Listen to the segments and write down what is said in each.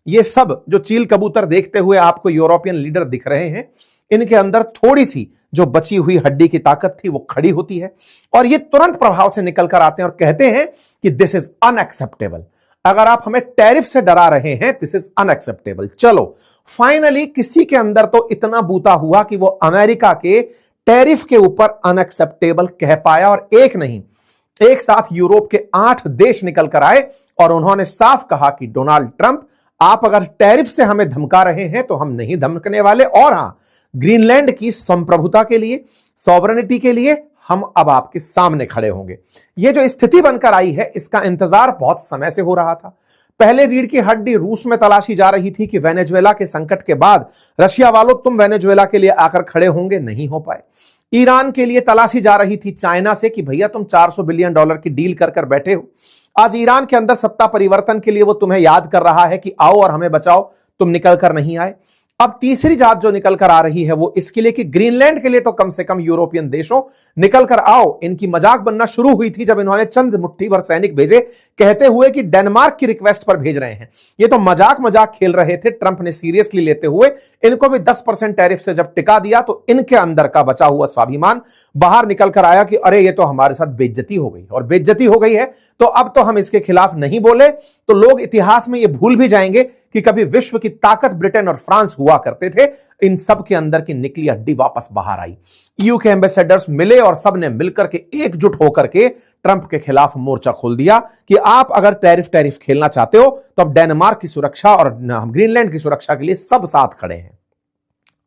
ये सब जो चील कबूतर देखते हुए आपको यूरोपियन लीडर दिख रहे हैं, इनके अंदर थोड़ी सी जो बची हुई हड्डी की ताकत थी वो खड़ी होती है और ये तुरंत प्रभाव से निकल कर आते हैं और कहते हैं कि दिस इज अनएक्सेप्टेबल। अगर आप हमें टैरिफ से डरा रहे हैं, दिस इज अनएक्सेप्टेबल। चलो फाइनली किसी के अंदर तो इतना बूता हुआ कि वो अमेरिका के टैरिफ के ऊपर अनएक्सेप्टेबल कह पाया, और एक नहीं, एक साथ यूरोप के 8 देश निकल कर आए और उन्होंने साफ कहा कि डोनाल्ड ट्रंप, आप अगर टैरिफ से हमें धमका रहे हैं तो हम नहीं धमकने वाले, और हां, ग्रीनलैंड की संप्रभुता के लिए, सॉवरेनिटी के लिए हम अब आपके सामने खड़े होंगे। यह जो स्थिति बनकर आई है, इसका इंतजार बहुत समय से हो रहा था। पहले रीढ़ की हड्डी रूस में तलाशी जा रही थी कि वेनेजुएला के संकट के बाद रशिया वालों तुम वेनेजुएला के लिए आकर खड़े होंगे, नहीं हो पाए। ईरान के लिए तलाशी जा रही थी चाइना से कि भैया तुम $400 बिलियन की डील कर कर बैठे हो। आज ईरान के अंदर सत्ता परिवर्तन के लिए वो तुम्हें याद कर रहा है कि आओ और हमें बचाओ, तुम निकल कर नहीं आए। अब तीसरी जात जो निकल कर आ रही है वो इसके लिए कि ग्रीनलैंड के लिए तो कम से कम यूरोपियन देशों निकल कर आओ। इनकी मजाक बनना शुरू हुई थी जब इन्होंने चंद मुट्ठी भर सैनिक भेजे, कहते हुए कि डेनमार्क की रिक्वेस्ट पर भेज रहे हैं। ये तो मजाक खेल रहे थे, ट्रंप ने सीरियसली लेते हुए इनको भी 10% टैरिफ से जब टिका दिया तो इनके अंदर का बचा हुआ स्वाभिमान बाहर निकल कर आया कि अरे ये तो हमारे साथ बेइज्जती हो गई, और बेइज्जती हो गई है तो अब तो हम इसके खिलाफ नहीं बोले तो लोग इतिहास में ये भूल भी जाएंगे कि कभी विश्व की ताकत ब्रिटेन और फ्रांस हुआ करते थे। इन सब के अंदर की निकली हड्डी वापस बाहर आई। ईयू के एम्बेसडर्स मिले और सबने मिलकर के एकजुट होकर के ट्रंप के खिलाफ मोर्चा खोल दिया कि आप अगर टैरिफ खेलना चाहते हो तो अब डेनमार्क की सुरक्षा और ग्रीनलैंड की सुरक्षा के लिए सब साथ खड़े हैं।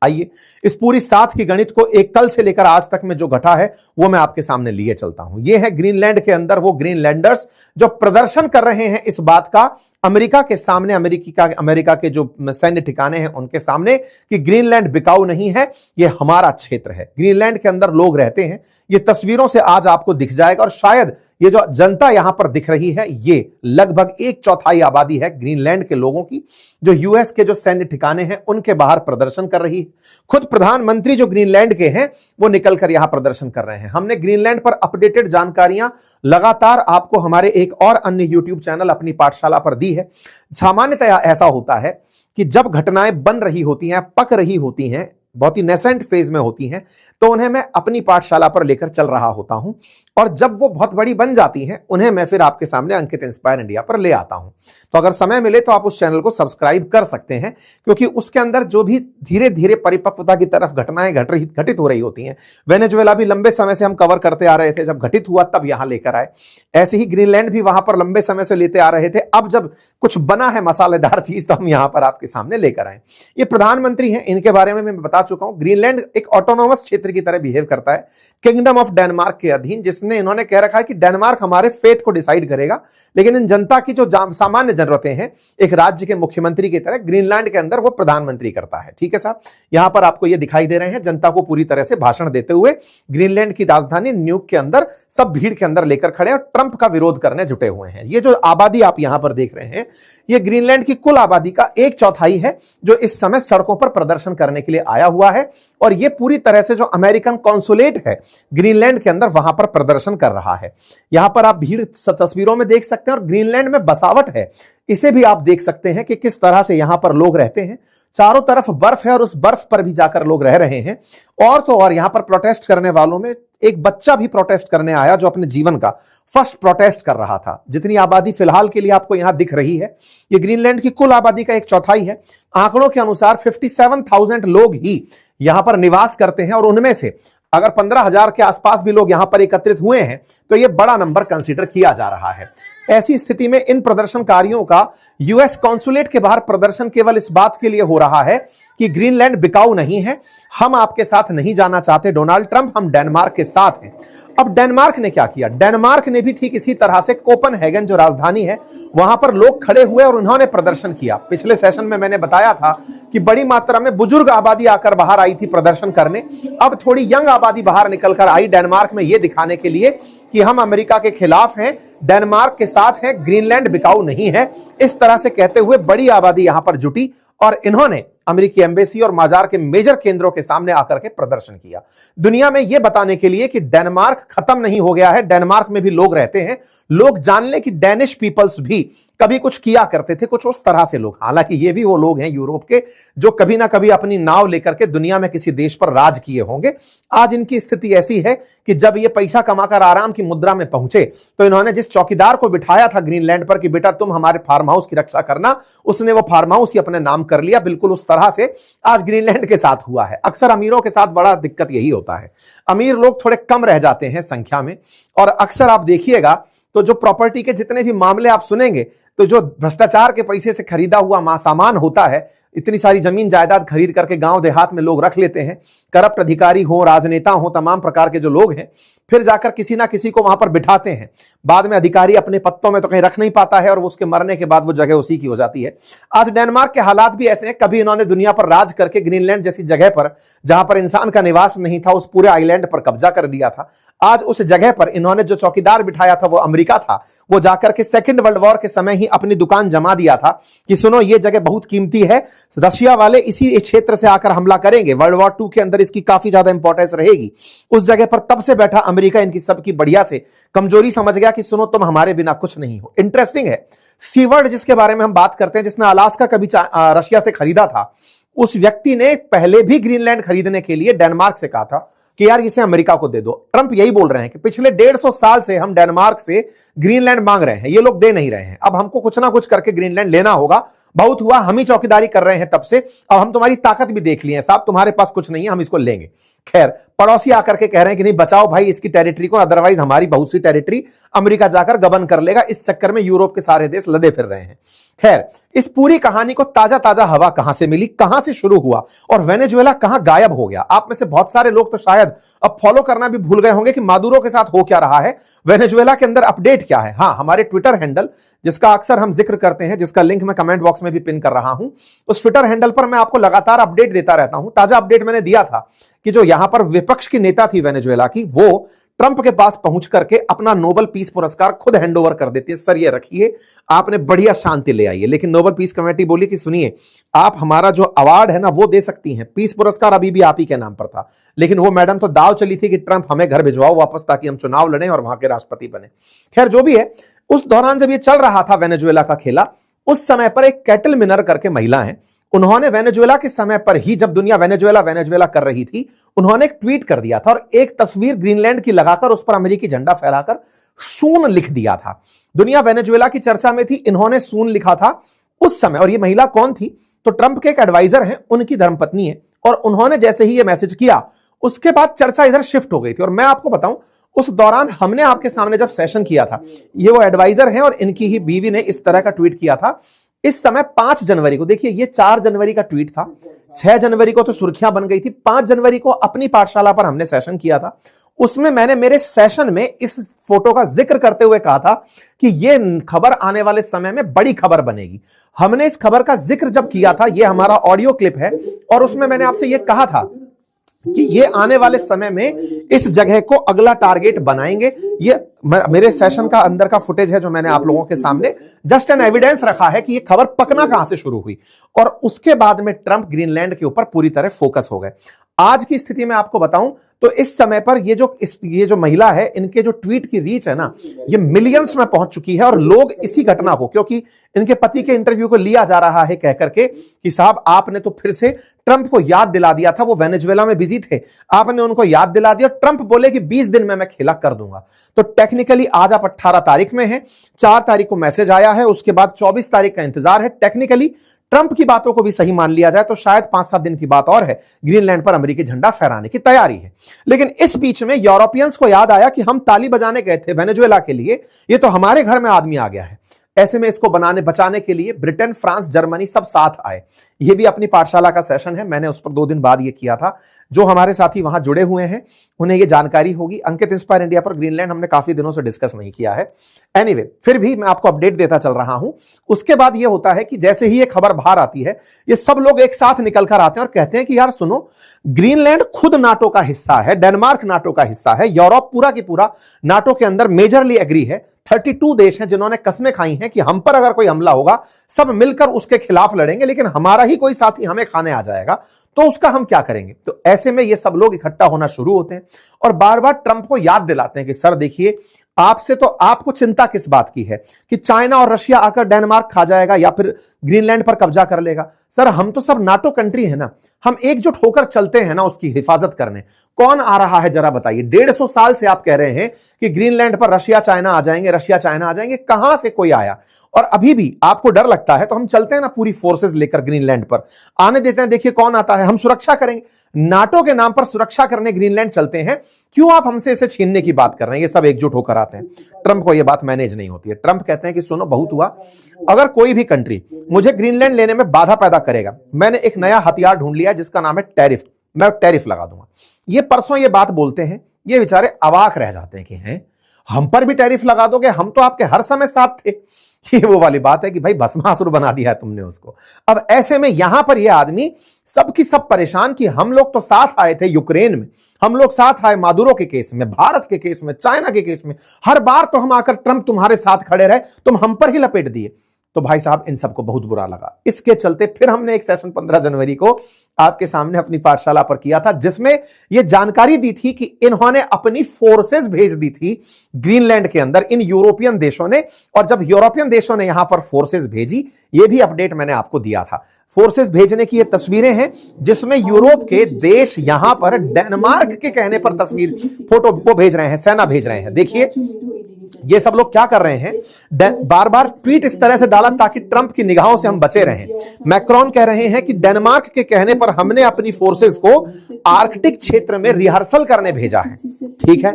आइए इस पूरी साथ की गणित को एक कल से लेकर आज तक में जो घटा है वो मैं आपके सामने लिए चलता हूं। ये है ग्रीनलैंड के अंदर वो ग्रीनलैंडर्स जो प्रदर्शन कर रहे हैं इस बात का अमेरिका के सामने, अमेरिका के जो सैन्य ठिकाने हैं उनके सामने, कि ग्रीनलैंड बिकाऊ नहीं है, ये हमारा क्षेत्र है। ग्रीनलैंड के अंदर लोग रहते हैं, ये तस्वीरों से आज आपको दिख जाएगा। और शायद ये जो जनता यहां पर दिख रही है ये लगभग 1/4 आबादी है ग्रीनलैंड के लोगों की, जो यूएस के जो सैन्य ठिकाने हैं उनके बाहर प्रदर्शन कर रही है। खुद प्रधानमंत्री जो ग्रीनलैंड के हैं वो निकलकर यहां प्रदर्शन कर रहे हैं। हमने ग्रीनलैंड पर अपडेटेड जानकारियां लगातार आपको हमारे एक और अन्य यूट्यूब चैनल अपनी पाठशाला पर दी है। सामान्यतया ऐसा होता है कि जब घटनाएं बन रही होती हैं, पक रही होती हैं, बहुत ही नेसेंट फेज में होती हैं, तो उन्हें मैं अपनी पाठशाला पर लेकर चल रहा होता हूं, और जब वो बहुत बड़ी बन जाती हैं उन्हें मैं फिर आपके सामने अंकित इंस्पायर इंडिया पर ले आता हूं। तो अगर समय मिले तो आप उस चैनल को सब्सक्राइब कर सकते हैं, क्योंकि उसके अंदर जो भी धीरे धीरे परिपक्वता की तरफ घटनाएं घटित हो रही होती हैं। वेनेजुएला भी लंबे समय से हम कवर करते आ रहे थे, जब घटित हुआ तब यहां लेकर आए। ऐसे ही ग्रीनलैंड भी वहां पर लंबे समय से लेते आ रहे थे, अब जब कुछ बना है मसालेदार चीज तो हम यहां पर आपके सामने लेकर आए। ये प्रधानमंत्री हैं, इनके बारे में मैं बता चुका हूं। ग्रीनलैंड एक ऑटोनोमस क्षेत्र की तरह बिहेव करता है, किंगडम ऑफ डेनमार्क के अधीन, जिसने इन्होंने कह रखा है कि डेनमार्क हमारे फेट को डिसाइड करेगा, लेकिन इन जनता की जो सामान्य जरूरतें हैं एक राज्य के मुख्यमंत्री की तरह ग्रीनलैंड के अंदर वो प्रधानमंत्री करता है। ठीक है साहब, यहां पर आपको ये दिखाई दे रहे हैं जनता को पूरी तरह से भाषण देते हुए ग्रीनलैंड की राजधानी न्यूक के अंदर सब भीड़ के अंदर लेकर खड़े और ट्रंप का विरोध करने जुटे हुए हैं। ये जो आबादी आप यहां पर देख रहे हैं ये ग्रीनलैंड की कुल आबादी का 1/4 है जो इस समय सड़कों पर प्रदर्शन करने के लिए आया हुआ है, और ये पूरी तरह से जो अमेरिकन कॉन्सुलेट है ग्रीनलैंड के अंदर वहां पर प्रदर्शन कर रहा है। यहां पर आप भीड़ तस्वीरों में देख सकते हैं, और ग्रीनलैंड में बसावट है इसे भी आप देख सकते हैं कि किस तरह से यहां पर लोग रहते हैं। चारों तरफ बर्फ है और उस बर्फ पर भी जाकर लोग रह रहे हैं। और तो और यहां पर प्रोटेस्ट करने वालों में एक बच्चा भी प्रोटेस्ट करने आया जो अपने जीवन का फर्स्ट प्रोटेस्ट कर रहा था। जितनी आबादी फिलहाल के लिए आपको यहां दिख रही है ये ग्रीनलैंड की कुल आबादी का 1/4 है। आंकड़ों के अनुसार 57,000 लोग ही यहां पर निवास करते हैं, और उनमें से अगर 15,000 के आसपास भी लोग यहां पर एकत्रित हुए हैं तो यह बड़ा नंबर कंसीडर किया जा रहा है। ऐसी स्थिति में इन प्रदर्शनकारियों का यूएस कॉन्सुलेट के बाहर प्रदर्शन केवल इस बात के लिए हो रहा है कि ग्रीनलैंड बिकाऊ नहीं है, हम आपके साथ नहीं जाना चाहते डोनाल्ड ट्रंप, हम डेनमार्क के साथ हैं। अब डेनमार्क ने क्या किया? डेनमार्क ने भी ठीक इसी तरह से कोपेनहेगन जो राजधानी है वहां पर लोग खड़े हुए और उन्होंने प्रदर्शन किया। पिछले सेशन में मैंने बताया था कि बड़ी मात्रा में बुजुर्ग आबादी आकर बाहर आई थी प्रदर्शन करने। अब थोड़ी यंग आबादी बाहर निकलकर आई डेनमार्क में यह दिखाने के लिए कि हम अमेरिका के खिलाफ हैं, डेनमार्क के साथ हैं, ग्रीनलैंड बिकाऊ नहीं है। इस तरह से कहते हुए बड़ी आबादी यहां पर जुटी और इन्होंने अमेरिकी एम्बेसी और बाजार के मेजर केंद्रों के सामने आकर के प्रदर्शन किया, दुनिया में यह बताने के लिए कि डेनमार्क खत्म नहीं हो गया है, डेनमार्क में भी लोग रहते हैं। लोग जान ले कि डेनिश पीपल्स भी कभी कुछ किया करते थे, कुछ उस तरह से लोग। हालांकि ये भी वो लोग हैं यूरोप के जो कभी ना कभी अपनी नाव लेकर के दुनिया में किसी देश पर राज किए होंगे। आज इनकी स्थिति ऐसी है कि जब ये पैसा कमाकर आराम की मुद्रा में पहुंचे तो इन्होंने जिस चौकीदार को बिठाया था ग्रीनलैंड पर कि बेटा तुम हमारे फार्म हाउस की रक्षा करना, उसने वो फार्म हाउस ही अपने नाम कर लिया। बिल्कुल उस तरह से आज ग्रीनलैंड के साथ हुआ है। अक्सर अमीरों के साथ बड़ा दिक्कत यही होता है, अमीर लोग थोड़े कम रह जाते हैं संख्या में। और अक्सर आप देखिएगा तो जो प्रॉपर्टी के जितने भी मामले आप सुनेंगे तो जो भ्रष्टाचार के पैसे से खरीदा हुआ सामान होता है, इतनी सारी जमीन जायदाद खरीद करके गांव देहात में लोग रख लेते हैं, करप्ट अधिकारी हो, राजनेता हो, तमाम प्रकार के जो लोग हैं, फिर जाकर किसी ना किसी को वहां पर बिठाते हैं। बाद में अधिकारी अपने पत्तों में तो कहीं रख नहीं पाता है और उसके मरने के बाद वो जगह उसी की हो जाती है। आज डेनमार्क के हालात भी ऐसे हैं। कभी इन्होंने दुनिया पर राज करके ग्रीनलैंड जैसी जगह पर, जहां पर इंसान का निवास नहीं था, उस पूरे आइलैंड पर कब्जा कर लिया था। आज उस जगह पर इन्होंने जो चौकीदार बिठाया था वो अमेरिका था। वो जाकर के सेकेंड वर्ल्ड वॉर के समय ही अपनी दुकान जमा दिया था कि सुनो ये जगह बहुत कीमती है, रशिया वाले इसी क्षेत्र से आकर हमला करेंगे, वर्ल्ड वॉर 2 के अंदर इसकी काफी ज्यादा इंपॉर्टेंस रहेगी। उस जगह पर तब से बैठा अमेरिका इनकी सबकी बढ़िया से कमजोरी समझ गया कि सुनो तुम हमारे बिना कुछ नहीं हो। इंटरेस्टिंग है, सीवर्ड जिसके बारे में हम बात करते हैं, जिसने अलास्का कभी रशिया से खरीदा था, उस व्यक्ति ने पहले भी ग्रीनलैंड खरीदने के लिए डेनमार्क से कहा था कि यार इसे अमेरिका को दे दो। ट्रंप यही बोल रहे हैं कि पिछले 150 साल से हम डेनमार्क से ग्रीनलैंड मांग रहे हैं, ये लोग दे नहीं रहे हैं, अब हमको कुछ ना कुछ करके ग्रीनलैंड लेना होगा। बहुत हुआ, हम ही चौकीदारी कर रहे हैं तब से, अब हम तुम्हारी ताकत भी देख लिए साहब, तुम्हारे पास कुछ नहीं है, हम इसको लेंगे। खैर पड़ोसी आकर के कह रहे हैं कि नहीं बचाओ भाई इसकी टेरिटरी को, अदरवाइज हमारी बहुत सी टेरिटरी अमेरिका जाकर गबन कर लेगा। इस चक्कर में यूरोप के सारे देश लदे फिर रहे हैं। खैर इस पूरी कहानी को ताजा ताजा हवा कहां से मिली, कहां से शुरू हुआ और वेनेजुएला कहां गायब हो गया? आप में से बहुत सारे लोग तो शायद अब फॉलो करना भी भूल गए होंगे कि मादुरो के साथ हो क्या रहा है, वेनेजुएला के अंदर अपडेट क्या है। हां, हमारे ट्विटर हैंडल जिसका अक्सर हम जिक्र करते हैं, जिसका लिंक मैं कमेंट बॉक्स में भी पिन कर रहा हूं, उस ट्विटर हैंडल पर मैं आपको लगातार अपडेट देता रहता हूं। ताजा अपडेट मैंने दिया था कि जो यहां पर विपक्ष की नेता थी वेनेजुएला की, वो ट्रंप के पास पहुंच करके अपना नोबेल पीस पुरस्कार खुद हैंडओवर कर देती है। सर ये रखिए, आपने बढ़िया शांति ले आई है। लेकिन नोबेल पीस कमेटी बोली कि सुनिए, आप हमारा जो अवार्ड है ना वो दे सकती हैं, पीस पुरस्कार अभी भी आप ही के नाम पर था। लेकिन वो मैडम तो दाव चली थी कि ट्रंप हमें घर भिजवाओ वापस ताकि हम चुनाव लड़ें और वहां के राष्ट्रपति बने। खैर जो भी है, उस दौरान जब ये चल रहा था वेनेजुएला का खेला, उस समय पर एक कैटल मिनर करके महिला है, उन्होंने वेनेजुएला के समय पर ही, जब दुनिया वेनेजुएला वेनेजुएला कर रही थी, उन्होंने एक ट्वीट कर दिया था और एक तस्वीर ग्रीनलैंड की लगाकर उस पर अमेरिकी झंडा फहराकर सून लिख दिया था। दुनिया वेनेजुएला की चर्चा में थी, इन्होंने सून लिखा था उस समय। और ये महिला कौन थी? तो ट्रंप के एक एडवाइजर हैं, उनकी धर्मपत्नी है। और उन्होंने जैसे ही ये मैसेज किया, उसके बाद चर्चा इधर शिफ्ट हो गई थी। और मैं आपको बताऊं, उस दौरान हमने आपके सामने जब सेशन किया था, ये वो एडवाइजर हैं और इनकी ही बीवी ने इस तरह का ट्वीट किया था। इस समय 5 जनवरी को, देखिए ये 4 जनवरी का ट्वीट था, 6 जनवरी को तो सुर्खियां बन गई थी, 5 जनवरी को अपनी पाठशाला पर हमने सेशन किया था। उसमें मैंने मेरे सेशन में इस फोटो का जिक्र करते हुए कहा था कि ये खबर आने वाले समय में बड़ी खबर बनेगी। हमने इस खबर का जिक्र जब किया था, ये हमारा ऑडियो क्लिप है, और उसमें मैंने आपसे ये कहा था कि ये आने वाले समय में इस जगह को अगला टारगेट बनाएंगे। ये मेरे सेशन का अंदर का फुटेज है जो मैंने आप लोगों के सामने जस्ट एन एविडेंस रखा है कि ये खबर पकना कहां से शुरू हुई। और उसके बाद में ट्रंप ग्रीनलैंड के ऊपर पूरी तरह फोकस हो गए। आज की स्थिति में आपको बताऊं तो इस समय पर ये जो महिला है, इनके जो ट्वीट की रीच है ना, ये मिलियंस में पहुंच चुकी है। और लोग इसी घटना को, क्योंकि इनके पति के इंटरव्यू को लिया जा रहा है कह करके कि साहब आपने तो फिर से ट्रंप को याद दिला दिया था, वो वेनेजुएला में बिजी थे, आपने उनको याद दिला दिया। ट्रंप बोले कि 20 दिन में मैं खेला कर दूंगा। तो टेक्निकली आज आप 18 तारीख में हैं, 4 तारीख को मैसेज आया है, उसके बाद 24 तारीख का इंतजार है। टेक्निकली ट्रंप की बातों को भी सही मान लिया जाए तो शायद 5-7 दिन की बात और है, ग्रीनलैंड पर अमेरिकी झंडा फहराने की तैयारी है। लेकिन इस बीच में यूरोपियंस को याद आया कि हम ताली बजाने गए थे वेनेजुएला के लिए, ये तो हमारे घर में आदमी आ गया है। ऐसे में इसको बचाने के लिए ब्रिटेन, फ्रांस, जर्मनी सब साथ आए। ये भी अपनी पाठशाला का सेशन है, मैंने उस पर 2 दिन बाद ये किया था। जो हमारे साथी वहां जुड़े हुए हैं उन्हें ये जानकारी होगी। अंकित इंस्पायर इंडिया पर ग्रीनलैंड हमने काफी दिनों से डिस्कस नहीं किया है। एनीवे, फिर भी मैं आपको अपडेट देता चल रहा हूं। उसके बाद ये होता है कि जैसे ही ये खबर बाहर आती है, ये सब लोग एक साथ निकल कर आते हैं और कहते हैं कि यार सुनो, ग्रीनलैंड खुद नाटो का हिस्सा है, डेनमार्क नाटो का हिस्सा है, यूरोप पूरा की पूरा नाटो के अंदर मेजरली एग्री है। 32 देश हैं जिन्होंने कस्में खाई हैं कि हम पर अगर कोई हमला होगा सब मिलकर उसके खिलाफ लड़ेंगे, लेकिन हमारा ही कोई साथी हमें खाने आ जाएगा तो उसका हम क्या करेंगे। तो ऐसे में ये सब लोग इकट्ठा होना शुरू होते हैं और बार बार ट्रंप को याद दिलाते हैं कि सर देखिए, आपसे तो आपको चिंता किस बात की है कि चाइना और रशिया आकर डेनमार्क खा जाएगा या फिर ग्रीनलैंड पर कब्जा कर लेगा? सर हम तो सब नाटो कंट्री है ना, हम एकजुट होकर चलते हैं ना उसकी हिफाजत करने। कौन आ रहा है जरा बताइए? 150 साल से आप कह रहे हैं कि ग्रीनलैंड पर रशिया चाइना आ जाएंगे, रशिया चाइना आ जाएंगे, कहां से कोई आया? और अभी भी आपको डर लगता है तो हम चलते हैं ना पूरी फोर्सेस लेकर ग्रीनलैंड पर, आने देते हैं, देखिए कौन आता है, हम सुरक्षा करेंगे। नाटो के नाम पर सुरक्षा करने ग्रीनलैंड चलते हैं, क्यों आप हमसे इसे छीनने की बात कर रहे हैं? ये सब एकजुट होकर आते हैं। ट्रंप को यह बात मैनेज नहीं होती है। ट्रंप कहते हैं कि सुनो बहुत हुआ, अगर कोई भी कंट्री मुझे ग्रीनलैंड लेने में बाधा पैदा करेगा, मैंने एक नया हथियार ढूंढ लिया जिसका नाम है टैरिफ, मैं टैरिफ लगा दूंगा। ये परसों ये बात बोलते हैं, ये बेचारे अवाक रह जाते हैं कि हैं हम पर भी टैरिफ लगा दोगे, हम तो आपके हर समय साथ थे। ये वो वाली बात है कि भाई भस्मासुर बना दिया है तुमने उसको। अब ऐसे में यहां पर यह आदमी सबकी सब परेशान कि हम लोग तो साथ आए थे यूक्रेन में, हम लोग साथ आए मादुरो के केस में, भारत के केस में, चाइना के केस में, हर बार तो हम आकर ट्रंप तुम्हारे साथ खड़े रहे, तुम हम पर ही लपेट दिए। तो भाई साहब इन सबको बहुत बुरा लगा। इसके चलते फिर हमने एक सेशन 15 जनवरी को आपके सामने अपनी पाठशाला पर किया था, जिसमें यह जानकारी दी थी कि इन्होंने अपनी फोर्सेस भेज दी थी ग्रीनलैंड के अंदर, इन यूरोपियन देशों ने। और जब यूरोपियन देशों ने यहां पर फोर्सेस भेजी, यह भी अपडेट मैंने आपको दिया था। फोर्सेस भेजने की ये तस्वीरें हैं जिसमें यूरोप के देश यहां पर डेनमार्क के कहने पर तस्वीर फोटो वो भेज रहे हैं, सेना भेज रहे हैं। देखिए ये सब लोग क्या कर रहे हैं, बार बार ट्वीट इस तरह से डाला ताकि ट्रंप की निगाहों से हम बचे रहें। मैक्रोन कह रहे हैं कि डेनमार्क के कहने पर हमने अपनी फोर्सेस को आर्कटिक क्षेत्र में रिहर्सल करने भेजा है। ठीक है,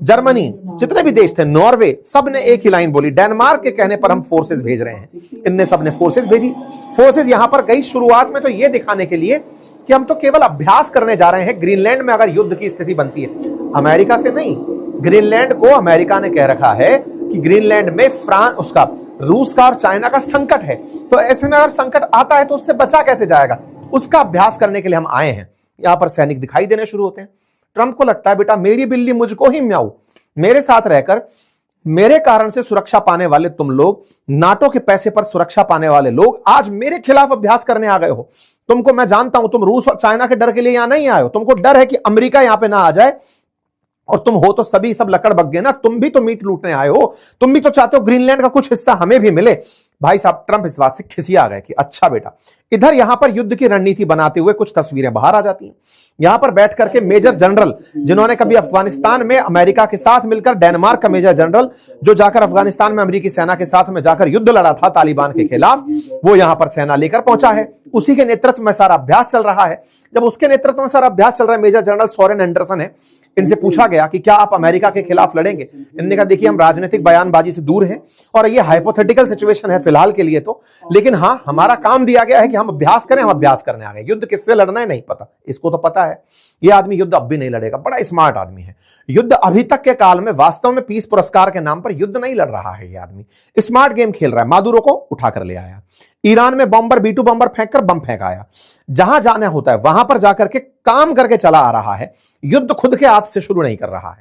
जर्मनी, जितने भी देश थे, नॉर्वे, सब ने एक ही लाइन बोली, डेनमार्क के कहने पर हम फोर्सेस भेज रहे हैं। इनने सबने फोर्सेस भेजी। फोर्सेस यहां पर गई शुरुआत में तो यह दिखाने के लिए कि हम तो केवल अभ्यास करने जा रहे हैं ग्रीनलैंड में अगर युद्ध की स्थिति बनती है। अमेरिका से नहीं, ग्रीनलैंड को अमेरिका ने कह रखा है कि ग्रीनलैंड में फ्रांस, उसका रूस का और चाइना का संकट है, तो ऐसे में अगर संकट आता है तो उससे बचा कैसे जाएगा, उसका अभ्यास करने के लिए हम आए हैं। यहां पर सैनिक दिखाई देने शुरू होते हैं। ट्रंप को लगता है बेटा मेरी बिल्ली मुझको ही म्याऊ, मेरे साथ रहकर मेरे कारण से सुरक्षा पाने वाले तुम लोग, नाटो के पैसे पर सुरक्षा पाने वाले लोग आज मेरे खिलाफ अभ्यास करने आ गए हो। तुमको मैं जानता हूं, तुम रूस और चाइना के डर के लिए यहां नहीं आए हो, तुमको डर है कि अमेरिका यहां पे ना आ जाए, और तुम हो तो सभी सब लकड़ बग गए ना, तुम भी तो मीट लूटने आए हो, तुम भी तो चाहते हो ग्रीनलैंड का कुछ हिस्सा हमें भी मिले। भाई साहब ट्रंप इस बात से खिसिया गए कि अच्छा बेटा। इधर यहां पर युद्ध की रणनीति बनाते हुए कुछ तस्वीरें बाहर आ जाती हैं। यहां पर बैठ करके मेजर जनरल, जिन्होंने कभी अफगानिस्तान में अमेरिका के साथ मिलकर, डेनमार्क का मेजर जनरल जो जाकर अफगानिस्तान में अमेरिकी सेना के साथ में जाकर युद्ध लड़ा था तालिबान के खिलाफ, वो यहां पर सेना लेकर पहुंचा है। उसी के नेतृत्व में सारा अभ्यास चल रहा है। जब उसके नेतृत्व में सारा अभ्यास चल रहा है, मेजर जनरल सोरेन एंडरसन है, इनसे पूछा गया कि क्या आप अमेरिका के खिलाफ लड़ेंगे? इन्होंने कहा देखिए हम राजनीतिक बयानबाजी से दूर हैं और ये हाइपोथेटिकल सिचुएशन है फिलहाल के लिए तो, लेकिन हां हमारा काम दिया गया है कि हम अभ्यास करें, हम अभ्यास करने आ गए। युद्ध किससे लड़ना है नहीं पता, इसको तो पता है ये आदमी युद्ध अब भी नहीं लड़ेगा। बड़ा स्मार्ट आदमी है। युद्ध अभी तक के काल में वास्तव में पीस पुरस्कार के नाम पर युद्ध नहीं लड़ रहा है। ये आदमी स्मार्ट गेम खेल रहा है। मादुरो को उठाकर ले आया, ईरान में बॉम्बर B2 बॉम्बर फेंककर बम फेंकाया, जहां जाना होता है वहां पर जाकर के काम करके चला आ रहा है। युद्ध खुद के हाथ से शुरू नहीं कर रहा है।